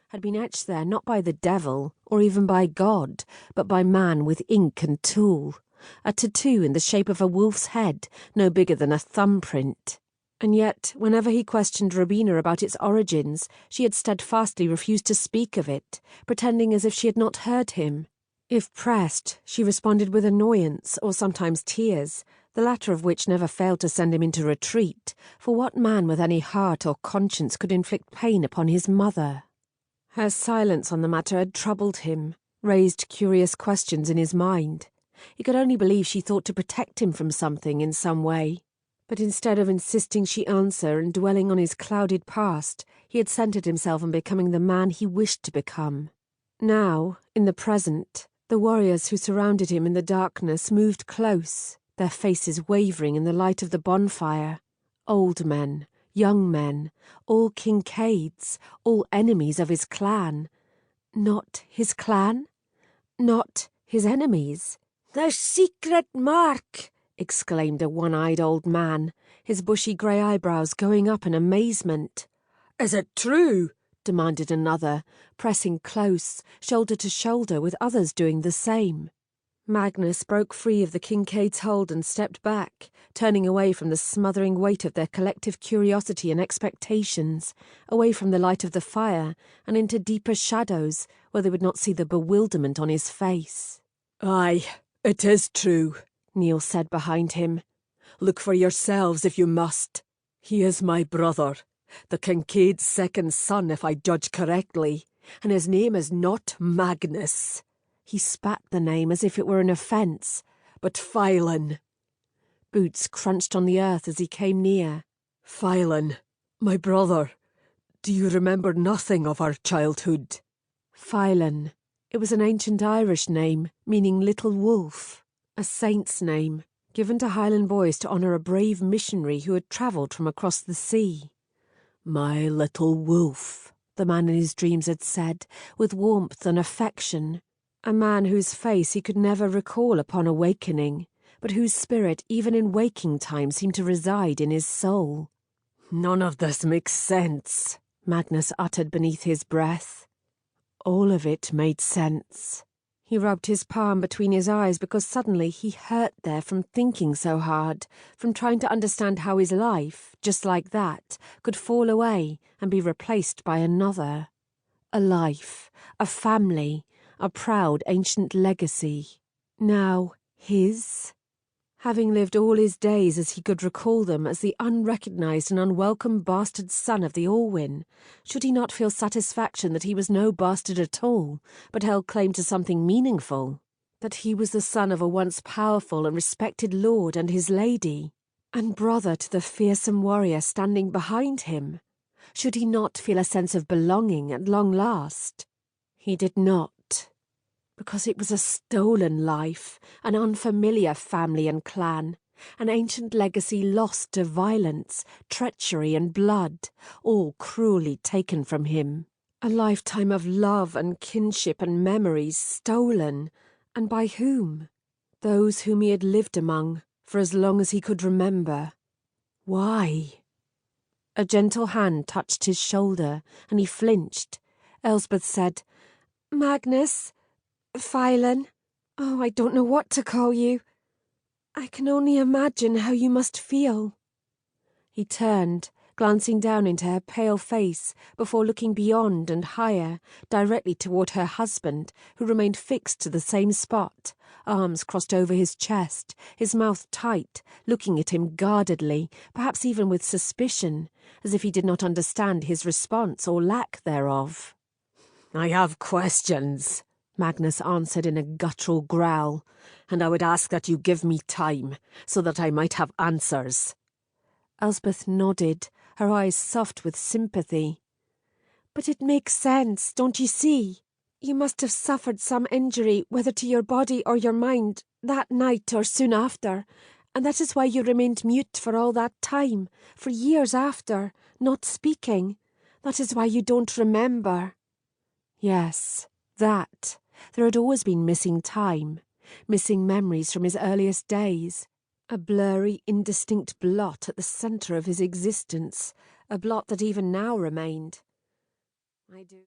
had been etched there not by the devil, or even by God, but by man with ink and tool, a tattoo in the shape of a wolf's head, no bigger than a thumbprint. And yet, whenever he questioned Rowena about its origins, she had steadfastly refused to speak of it, pretending as if she had not heard him. If pressed, she responded with annoyance, or sometimes tears, the latter of which never failed to send him into retreat, for what man with any heart or conscience could inflict pain upon his mother? Her silence on the matter had troubled him, raised curious questions in his mind. He could only believe she thought to protect him from something in some way. But instead of insisting she answer and dwelling on his clouded past, he had centred himself on becoming the man he wished to become. Now, in the present, the warriors who surrounded him in the darkness moved close, their faces wavering in the light of the bonfire. Old men, young men, all Kincaids, all enemies of his clan. Not his clan? Not his enemies? "The secret mark!" exclaimed a one-eyed old man, his bushy grey eyebrows going up in amazement. "Is it true?" demanded another, pressing close, shoulder to shoulder, with others doing the same. Magnus broke free of the Kincaid's hold and stepped back, turning away from the smothering weight of their collective curiosity and expectations, away from the light of the fire, and into deeper shadows, where they would not see the bewilderment on his face. "Aye, it is true," Neil said behind him. "Look for yourselves if you must. He is my brother, the Kincaid's second son if I judge correctly, and his name is not Magnus." He spat the name as if it were an offence. "But Phelan." Boots crunched on the earth as he came near. "Phelan, my brother, do you remember nothing of our childhood?" Phelan. It was an ancient Irish name, meaning little wolf. A saint's name, given to Highland boys to honour a brave missionary who had travelled from across the sea. "My little wolf," the man in his dreams had said, with warmth and affection. A man whose face he could never recall upon awakening, but whose spirit even in waking time seemed to reside in his soul. "None of this makes sense," Magnus uttered beneath his breath. All of it made sense. He rubbed his palm between his eyes because suddenly he hurt there from thinking so hard, from trying to understand how his life, just like that, could fall away and be replaced by another. A life, a family, a proud ancient legacy. Now his? Having lived all his days as he could recall them as the unrecognised and unwelcome bastard son of the Alwyn, should he not feel satisfaction that he was no bastard at all, but held claim to something meaningful? That he was the son of a once powerful and respected lord and his lady, and brother to the fearsome warrior standing behind him? Should he not feel a sense of belonging at long last? He did not. Because it was a stolen life, an unfamiliar family and clan, an ancient legacy lost to violence, treachery and blood, all cruelly taken from him. A lifetime of love and kinship and memories stolen, and by whom? Those whom he had lived among, for as long as he could remember. Why? A gentle hand touched his shoulder, and he flinched. Elspeth said, "Magnus, Phelan, oh, I don't know what to call you. I can only imagine how you must feel." He turned, glancing down into her pale face, before looking beyond and higher, directly toward her husband, who remained fixed to the same spot, arms crossed over his chest, his mouth tight, looking at him guardedly, perhaps even with suspicion, as if he did not understand his response or lack thereof. "I have questions," Magnus answered in a guttural growl, "and I would ask that you give me time, so that I might have answers." Elspeth nodded, her eyes soft with sympathy. "But it makes sense, don't you see? You must have suffered some injury, whether to your body or your mind, that night or soon after, and that is why you remained mute for all that time, for years after, not speaking. That is why you don't remember." Yes, that. There had always been missing time, missing memories from his earliest days. A blurry, indistinct blot at the centre of his existence, a blot that even now remained. "I do."